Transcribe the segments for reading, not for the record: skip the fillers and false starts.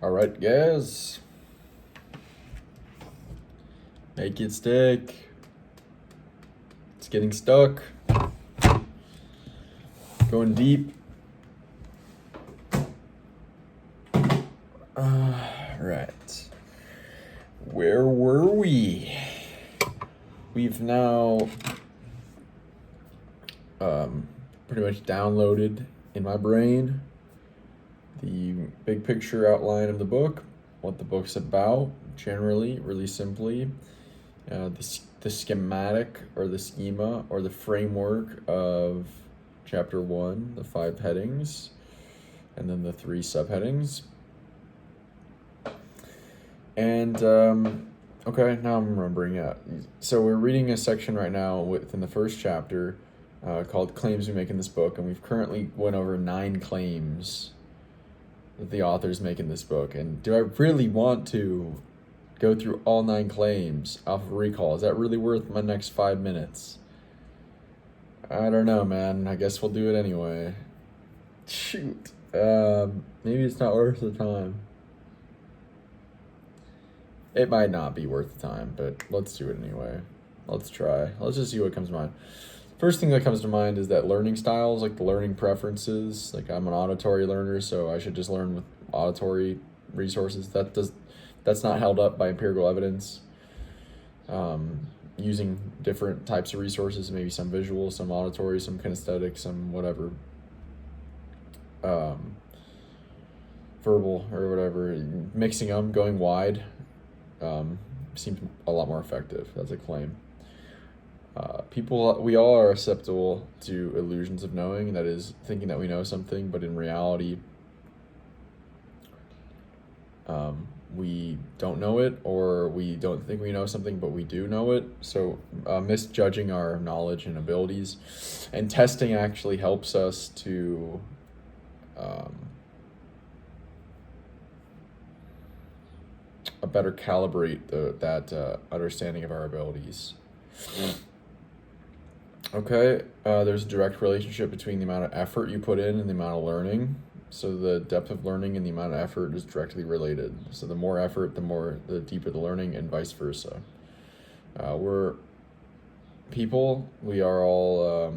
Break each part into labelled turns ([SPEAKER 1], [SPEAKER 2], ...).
[SPEAKER 1] All right, guys. Make it stick. It's getting stuck. Going deep. Right. Where were we? We've now pretty much downloaded in my brain the big picture outline of the book, what the book's about, generally, really simply, the schematic or the schema or the framework of chapter 1, the 5 headings, and then the 3 subheadings. And, okay, now I'm remembering it. So we're reading a section right now within the first chapter called Claims We Make in This Book, and we've currently went over 9 claims that the authors make in this book. And do I really want to go through all 9 claims off of recall? Is that really worth my next 5 minutes? I don't know, man. I guess we'll do it anyway. Shoot. Maybe it's not worth the time. It might not be worth the time, but let's do it anyway. Let's try. Let's just see what comes to mind. First thing that comes to mind is that learning styles, like the learning preferences. Like, I'm an auditory learner, so I should just learn with auditory resources. That's not held up by empirical evidence. Using different types of resources, maybe some visual, some auditory, some kinesthetic, some whatever, verbal or whatever, mixing them, going wide, seems a lot more effective. That's a claim. We all are susceptible to illusions of knowing, that is, thinking that we know something, but in reality, we don't know it, or we don't think we know something, but we do know it. So misjudging our knowledge and abilities, and testing actually helps us to better calibrate that understanding of our abilities. Okay, there's a direct relationship between the amount of effort you put in and the amount of learning. So the depth of learning and the amount of effort is directly related. So the more effort, the deeper the learning, and vice versa. We're people. We are all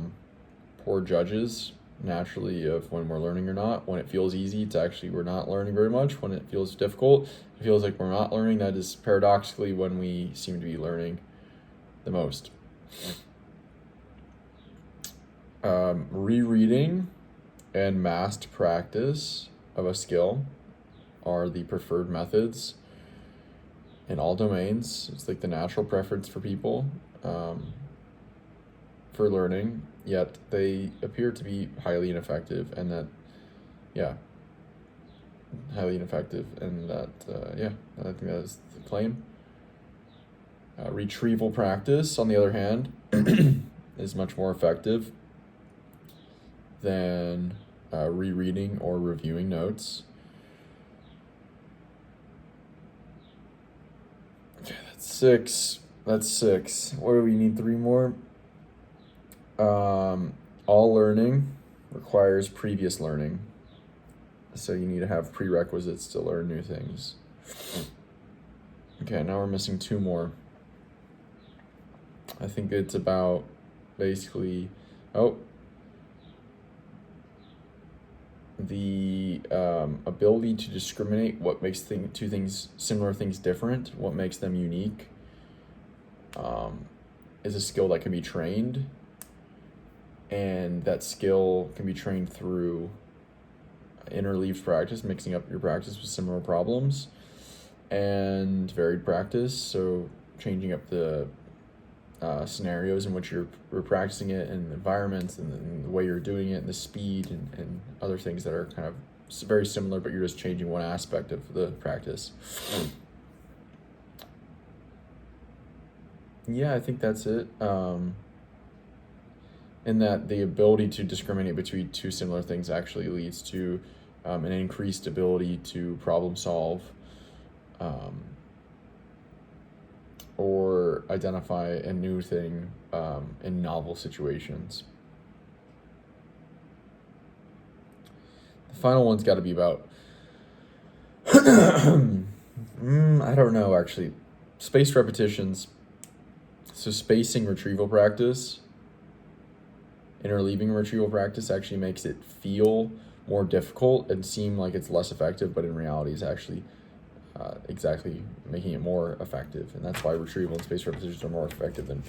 [SPEAKER 1] poor judges, naturally, of when we're learning or not. When it feels easy, we're not learning very much. When it feels difficult, it feels like we're not learning. That is paradoxically when we seem to be learning the most. Rereading and massed practice of a skill are the preferred methods in all domains. It's like the natural preference for people for learning, yet they appear to be highly ineffective, and that, highly ineffective, and that, I think that is the claim. Retrieval practice, on the other hand, is much more effective than rereading or reviewing notes. Okay, that's 6. What do we need? 3 more? All learning requires previous learning. So you need to have prerequisites to learn new things. Okay, now we're missing 2 more. I think it's about basically, the ability to discriminate what makes similar things different, what makes them unique, is a skill that can be trained, and that skill can be trained through interleaved practice, mixing up your practice with similar problems, and varied practice, so changing up the scenarios in which you're practicing it, and the environments, and the way you're doing it, and the speed, and other things that are kind of very similar, but you're just changing one aspect of the practice. Yeah, I think that's it. And that the ability to discriminate between 2 similar things actually leads to an increased ability to problem solve, or identify a new thing in novel situations. The final one's got to be about I don't know, actually. Spaced repetitions. So spacing retrieval practice, interleaving retrieval practice actually makes it feel more difficult and seem like it's less effective, but in reality is actually exactly making it more effective. And that's why retrieval and spaced repetitions are more effective than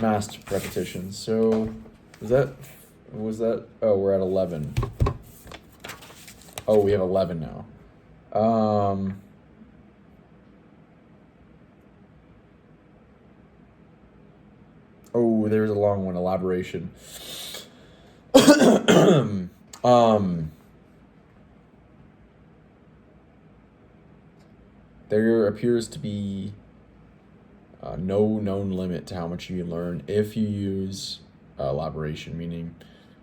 [SPEAKER 1] massed repetitions. So was that, oh, we're at 11. Oh, we have 11 now. Oh, there's a long one, elaboration. There appears to be no known limit to how much you can learn if you use elaboration, meaning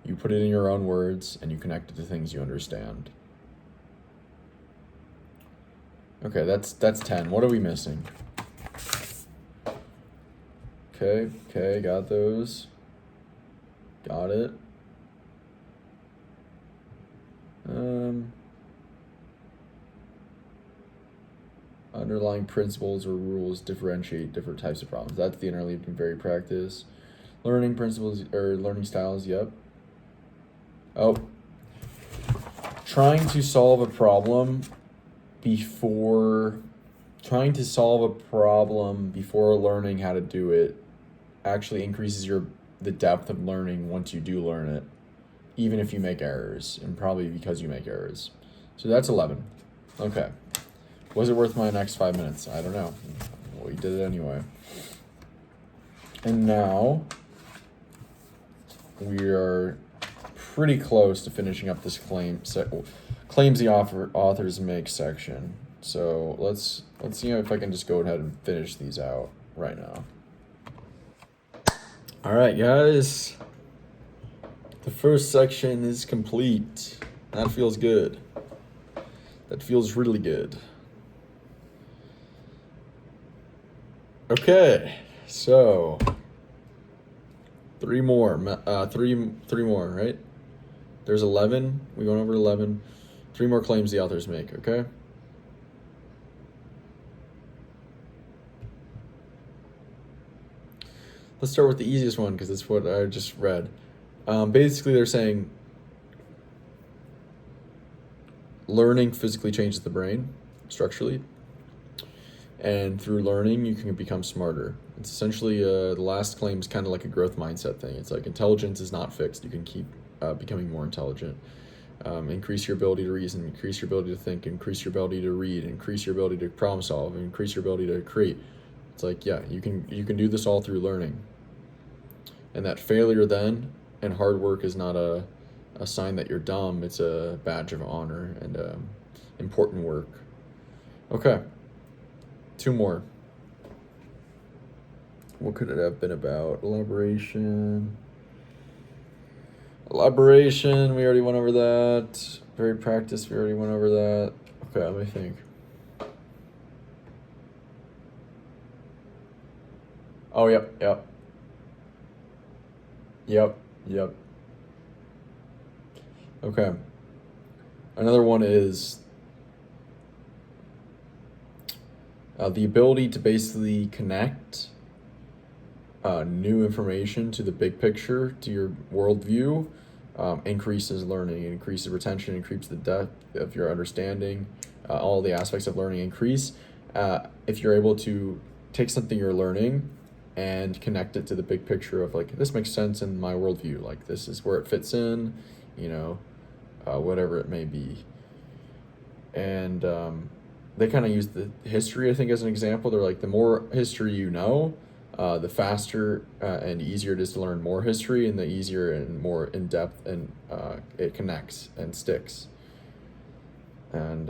[SPEAKER 1] you put it in your own words and you connect it to things you understand. Okay, that's 10. What are we missing? Okay, got those. Got it. Underlying principles or rules differentiate different types of problems. That's the interleaved and varied practice. Learning principles or learning styles, yep. Oh. Trying to solve a problem before learning how to do it actually increases the depth of learning once you do learn it, even if you make errors, and probably because you make errors. So that's 11. Okay. Was it worth my next 5 minutes? I don't know. Well, we did it anyway. And now we are pretty close to finishing up this claims the authors make section. So let's see if I can just go ahead and finish these out right now. All right, guys. The first section is complete. That feels good. That feels really good. Okay, so three more, right? There's 11. We went over 11. 3 more claims the authors make, okay? Let's start with the easiest one because it's what I just read. Basically, they're saying learning physically changes the brain structurally, and through learning, you can become smarter. It's essentially the last claim is kind of like a growth mindset thing. It's like intelligence is not fixed. You can keep becoming more intelligent. Increase your ability to reason, increase your ability to think, increase your ability to read, increase your ability to problem solve, increase your ability to create. It's like, yeah, you can do this all through learning. And that failure then and hard work is not a sign that you're dumb. It's a badge of honor and important work. Okay. 2 more. What could it have been about? Elaboration, we already went over that. Very practice, we already went over that. Okay, let me think. Oh, yep. Okay. Another one is the ability to basically connect new information to the big picture, to your worldview, increases learning, increases retention, increases the depth of your understanding. All the aspects of learning increase if you're able to take something you're learning and connect it to the big picture of like, this makes sense in my worldview, like this is where it fits in, whatever it may be. And they kind of use the history, I think, as an example. They're like, the more history you know, the faster and easier it is to learn more history, and the easier and more in depth and it connects and sticks. And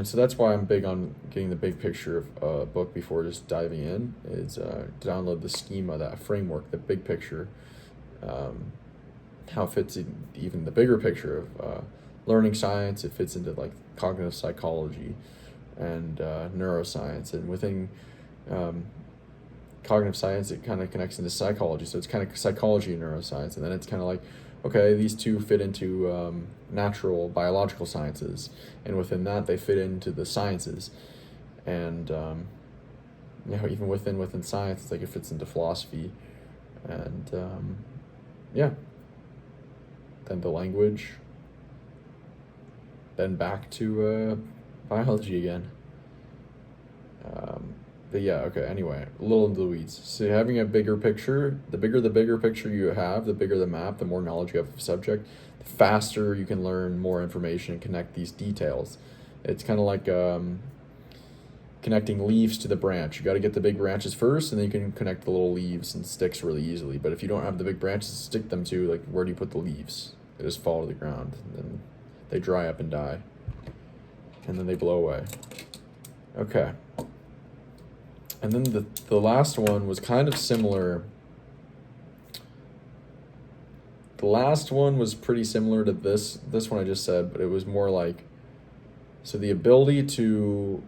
[SPEAKER 1] so that's why I'm big on getting the big picture of a book before just diving in. Is download the schema, that framework, the big picture, how it fits in even the bigger picture of learning science. It fits into like cognitive psychology and neuroscience, and within cognitive science, it kind of connects into psychology. So it's kind of psychology and neuroscience, and then it's kind of like, okay, these two fit into natural biological sciences, and within that they fit into the sciences, and even within science, it's like it fits into philosophy, and yeah, then the language, then back to biology again. But yeah, okay, anyway, a little into the weeds. So having a bigger picture, the bigger picture you have, the bigger the map, the more knowledge you have of the subject, the faster you can learn more information and connect these details. It's kind of like connecting leaves to the branch. You got to get the big branches first, and then you can connect the little leaves and sticks really easily. But if you don't have the big branches to stick them to, like, where do you put the leaves? They just fall to the ground, and then they dry up and die, and then they blow away. Okay. And then the last one was kind of similar. The last one was pretty similar to this one I just said, but it was more like, so the ability to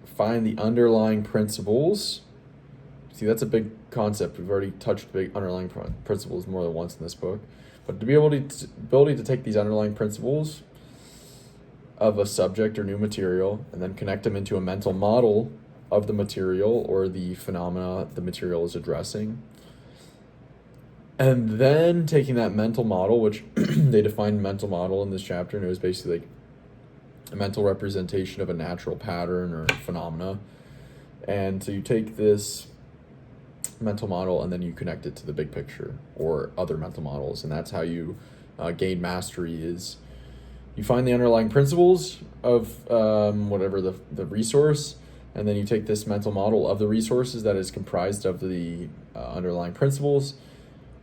[SPEAKER 1] find the underlying principles. See, that's a big concept. We've already touched big underlying principles more than once in this book. But to be ability to take these underlying principles of a subject or new material and then connect them into a mental model of the material or the phenomena the material is addressing. And then taking that mental model, which they defined mental model in this chapter, and it was basically like a mental representation of a natural pattern or phenomena. And so you take this mental model and then you connect it to the big picture or other mental models, and that's how you gain mastery. Is you find the underlying principles of whatever the resource, and then you take this mental model of the resources that is comprised of the underlying principles,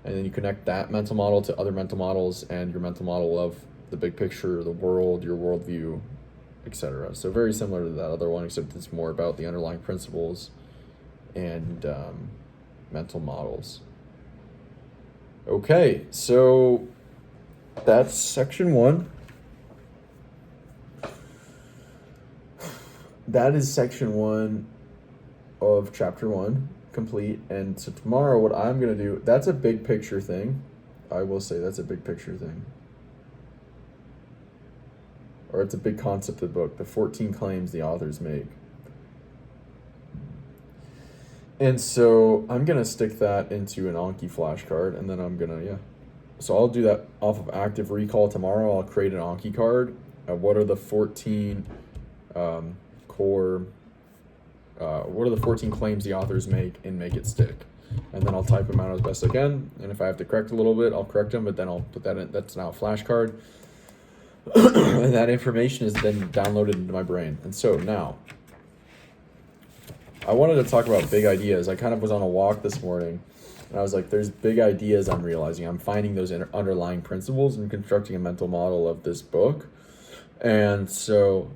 [SPEAKER 1] and then you connect that mental model to other mental models and your mental model of the big picture, the world, your worldview, etc. So very similar to that other one, except it's more about the underlying principles and mental models. Okay, so that's section 1. That is section 1 of chapter 1 complete. And so tomorrow what I'm going to do, that's a big picture thing. I will say that's a big picture thing. Or it's a big concept of the book, the 14 claims the authors make. And so I'm going to stick that into an Anki flashcard, and then I'm going to, So I'll do that off of active recall tomorrow. I'll create an Anki card. What are the 14 what are the 14 claims the authors make, and make it stick? And then I'll type them out as best I can. And if I have to correct a little bit, I'll correct them, but then I'll put that in. That's now a flashcard. And that information is then downloaded into my brain. And so now, I wanted to talk about big ideas. I kind of was on a walk this morning, and I was like, there's big ideas I'm realizing. I'm finding those underlying principles and constructing a mental model of this book. And so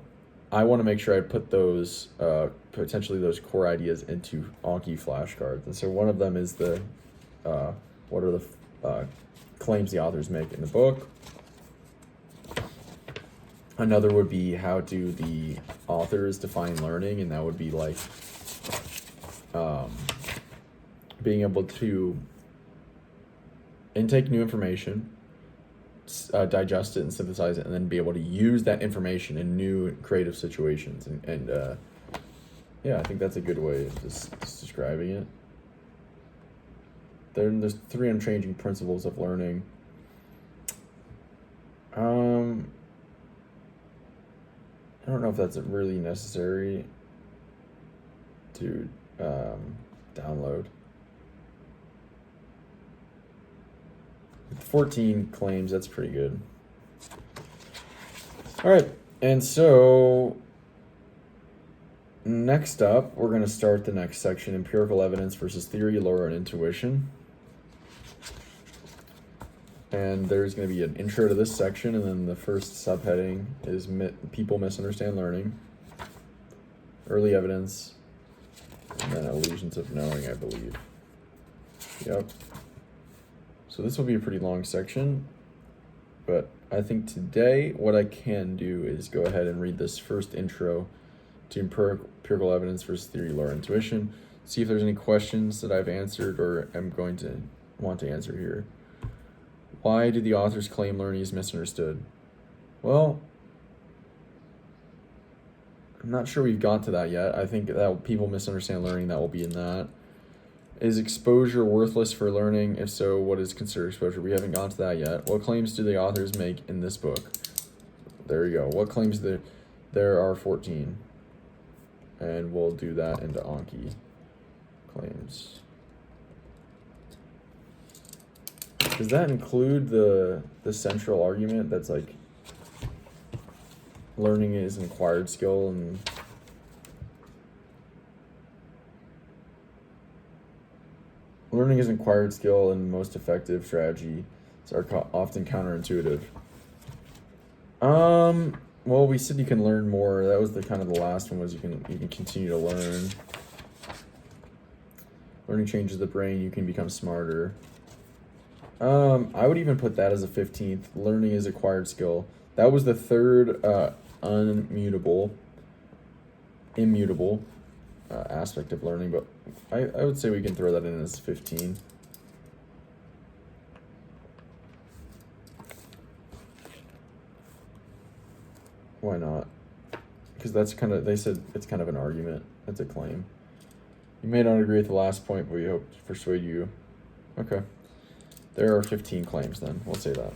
[SPEAKER 1] I want to make sure I put those, potentially those core ideas into Anki flashcards. And so one of them is the, what are the claims the authors make in the book. Another would be, how do the authors define learning, and that would be like being able to intake new information, digest it and synthesize it, and then be able to use that information in new creative situations. And I think that's a good way of just describing it. There's 3 unchanging principles of learning. I don't know if that's really necessary to download. 14 claims, that's pretty good. All right, and so next up, we're going to start the next section, empirical evidence versus theory, lore, and intuition. And there's going to be an intro to this section, and then the first subheading is people misunderstand learning, early evidence, and then illusions of knowing, I believe. Yep. So this will be a pretty long section, but I think today what I can do is go ahead and read this first intro to empirical evidence versus theory, lore, and intuition. See if there's any questions that I've answered or am going to want to answer here. Why do the authors claim learning is misunderstood? Well, I'm not sure we've got to that yet. I think that people misunderstand learning. That will be in that. Is exposure worthless for learning? If so, what is considered exposure? We haven't gone to that yet. What claims do the authors make in this book? There you go. What claims there are 14. And we'll do that into Anki. Claims. Does that include the central argument that's like learning is an acquired skill and learning is an acquired skill and most effective strategy are often counterintuitive. Well, we said you can learn more. That was the kind of the last one, was you can continue to learn. Learning changes the brain, you can become smarter. I would even put that as a 15th. Learning is acquired skill. That was the third immutable aspect of learning, but I would say we can throw that in as 15. Why not? Because that's kind of, they said it's kind of an argument. That's a claim. You may not agree with the last point, but we hope to persuade you. Okay. There are 15 claims then. We'll say that.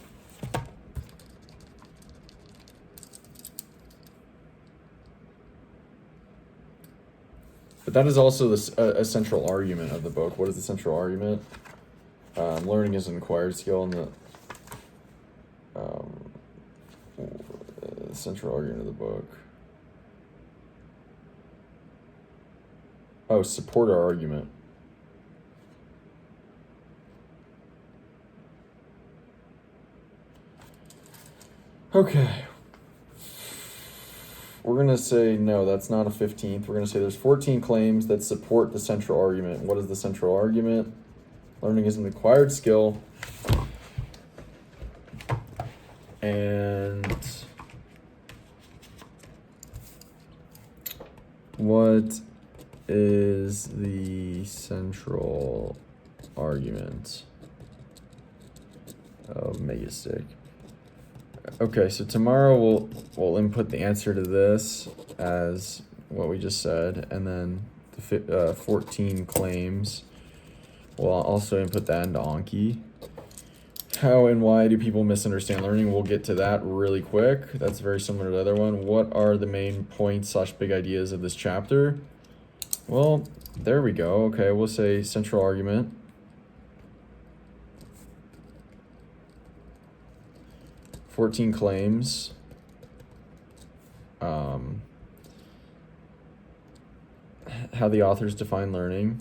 [SPEAKER 1] But that is also a central argument of the book. What is the central argument? Learning is an acquired skill, and the central argument of the book. Oh, support our argument. Okay. We're going to say, no, that's not a 15th. We're going to say there's 14 claims that support the central argument. What is the central argument? Learning is an acquired skill. And what is the central argument of Megastick? Okay, so tomorrow we'll input the answer to this as what we just said, and then the 14 claims. We'll also input that into Anki. How and why do people misunderstand learning? We'll get to that really quick. That's very similar to the other one. What are the main points / big ideas of this chapter? Well, there we go. Okay, we'll say central argument. "14 claims. How the authors define learning.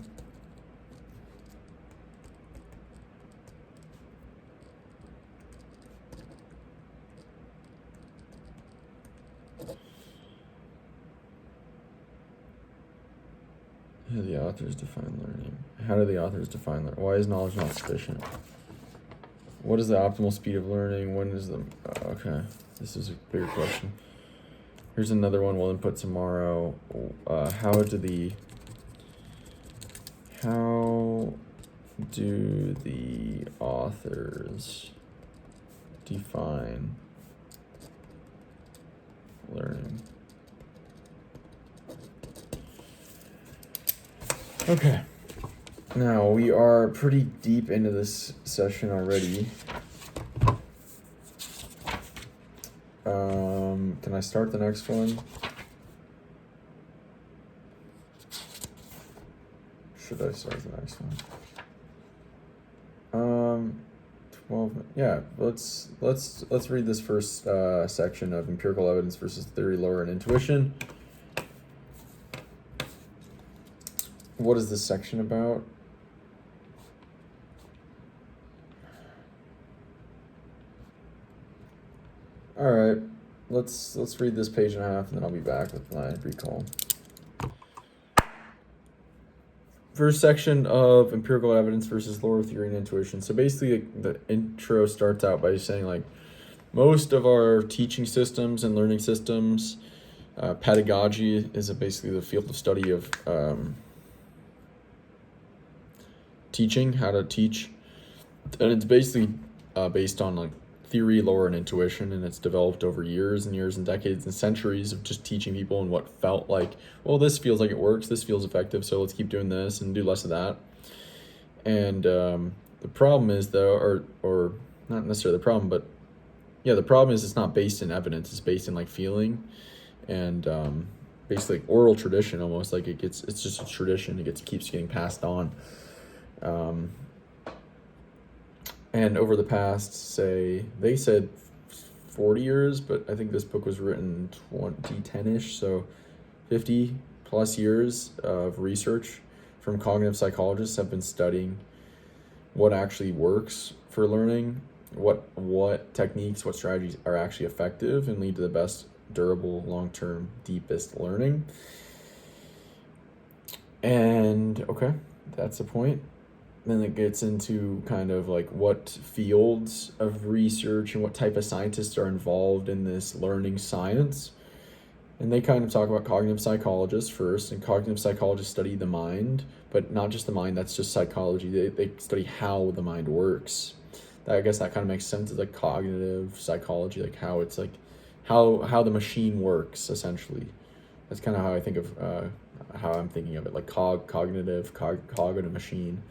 [SPEAKER 1] How do the authors define learning? How do the authors define learning? Why is knowledge not sufficient? What is the optimal speed of learning? When is the... okay, this is a bigger question. Here's another one we'll input tomorrow. How do the authors define learning? Okay. Now, we are pretty deep into this session already. Can I start the next one? Should I start the next one? 12. Yeah, let's read this first section of empirical evidence versus theory, lore, and intuition. What is this section about? All right, let's read this page and a half, and then I'll be back with my recall. First section of empirical evidence versus lore, theory, and intuition. So basically, the intro starts out by saying, like, most of our teaching systems and learning systems, pedagogy is basically the field of study of teaching, how to teach, and it's basically based on like theory, lore, and intuition, and it's developed over years and years and decades and centuries of just teaching people and what felt like, well, this feels like it works, this feels effective, so let's keep doing this and do less of that. And the problem is, though, or not necessarily the problem, but yeah, the problem is it's not based in evidence. It's based in like feeling and basically like oral tradition almost. Like it's just a tradition. Keeps getting passed on. And over the past, say, they said 40 years, but I think this book was written 2010-ish, so 50 plus years of research from cognitive psychologists have been studying what actually works for learning, what techniques, what strategies are actually effective and lead to the best durable, long-term, deepest learning. And okay, that's the point. Then it gets into kind of like what fields of research and what type of scientists are involved in this learning science. And they kind of talk about cognitive psychologists first, and cognitive psychologists study the mind, but not just the mind, that's just psychology. They study how the mind works. I guess that kind of makes sense. It's like cognitive psychology, like how it's like how the machine works, essentially. That's kind of how I think of how I'm thinking of it, like cognitive machine.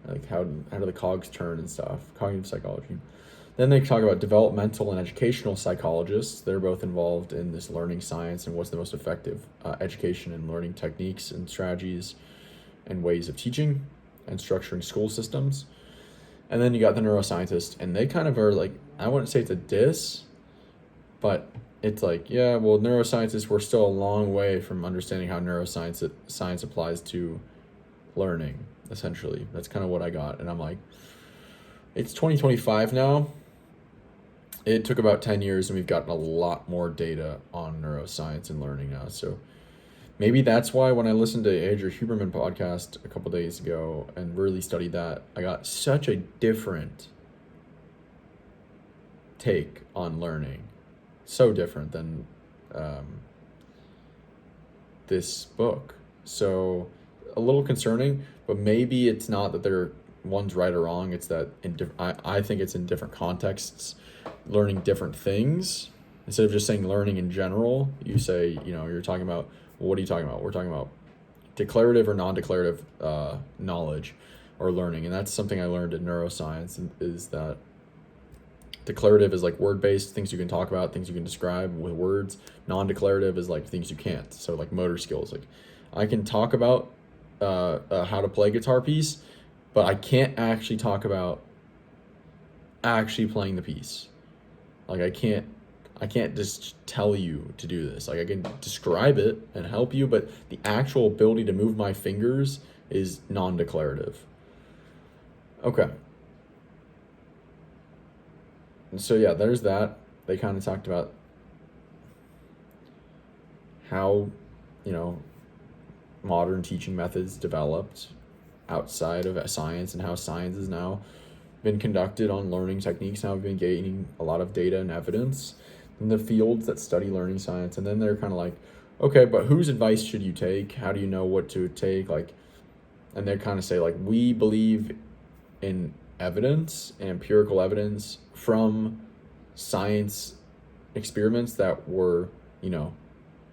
[SPEAKER 1] Like how do the cogs turn and stuff, cognitive psychology. Then they talk about developmental and educational psychologists. They're both involved in this learning science and what's the most effective education and learning techniques and strategies and ways of teaching and structuring school systems. And then you got the neuroscientists, and they kind of are like, I wouldn't say it's a diss, but it's like, yeah, well, neuroscientists, we're still a long way from understanding how science applies to learning. Essentially, that's kind of what I got. And I'm like, it's 2025 now. It took about 10 years and we've gotten a lot more data on neuroscience and learning now. So maybe that's why when I listened to Andrew Huberman podcast a couple days ago and really studied that, I got such a different take on learning. So different than this book. So a little concerning, but maybe it's not that one's right or wrong. It's that I think it's in different contexts, learning different things. Instead of just saying learning in general, you say, you're talking about, well, what are you talking about? We're talking about declarative or non-declarative knowledge or learning. And that's something I learned in neuroscience, is that declarative is like word-based, things you can talk about, things you can describe with words. Non-declarative is like things you can't. So like motor skills. Like I can talk about how to play a guitar piece, but I can't actually talk about actually playing the piece. Like I can't just tell you to do this. Like I can describe it and help you, but the actual ability to move my fingers is non-declarative. Okay. So yeah, there's that. They kind of talked about how, modern teaching methods developed outside of science and how science has now been conducted on learning techniques. Now we've been gaining a lot of data and evidence in the fields that study learning science. And then they're kind of like, okay, but whose advice should you take? How do you know what to take? Like, and they kind of say like, we believe in evidence and empirical evidence from science experiments that were,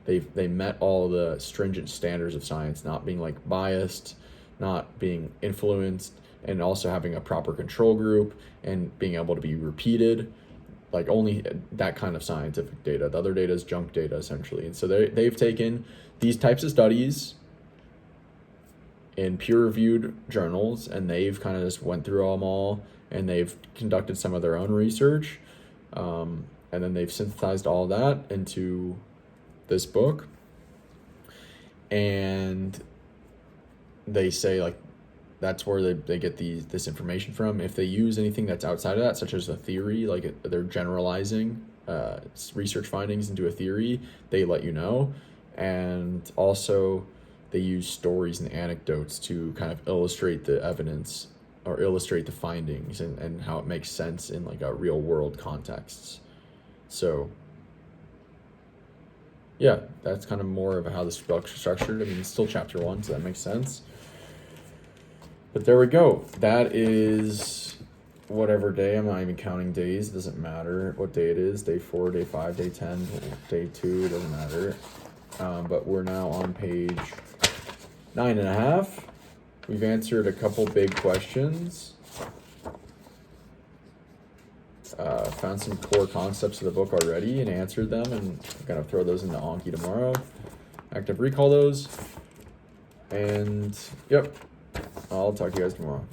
[SPEAKER 1] they met all the stringent standards of science, not being like biased, not being influenced, and also having a proper control group and being able to be repeated, like only that kind of scientific data. The other data is junk data essentially. And so they've taken these types of studies in peer-reviewed journals, and they've kind of just went through them all, and they've conducted some of their own research, and then they've synthesized all that into this book. And they say like that's where they get this information from. If they use anything that's outside of that, such as a theory, like they're generalizing research findings into a theory, they let you know. And also they use stories and anecdotes to kind of illustrate the evidence or illustrate the findings and how it makes sense in like a real world contexts. So yeah, that's kind of more of how this book's structured. I mean, it's still chapter 1, so that makes sense. But there we go. That is whatever day. I'm not even counting days. It doesn't matter what day it is. Day 4, day 5, day 10, day 2. It doesn't matter. But we're now on page 9.5. We've answered a couple big questions. Found some core concepts of the book already and answered them, and I'm gonna throw those into Anki tomorrow. Active recall those. And yep, I'll talk to you guys tomorrow.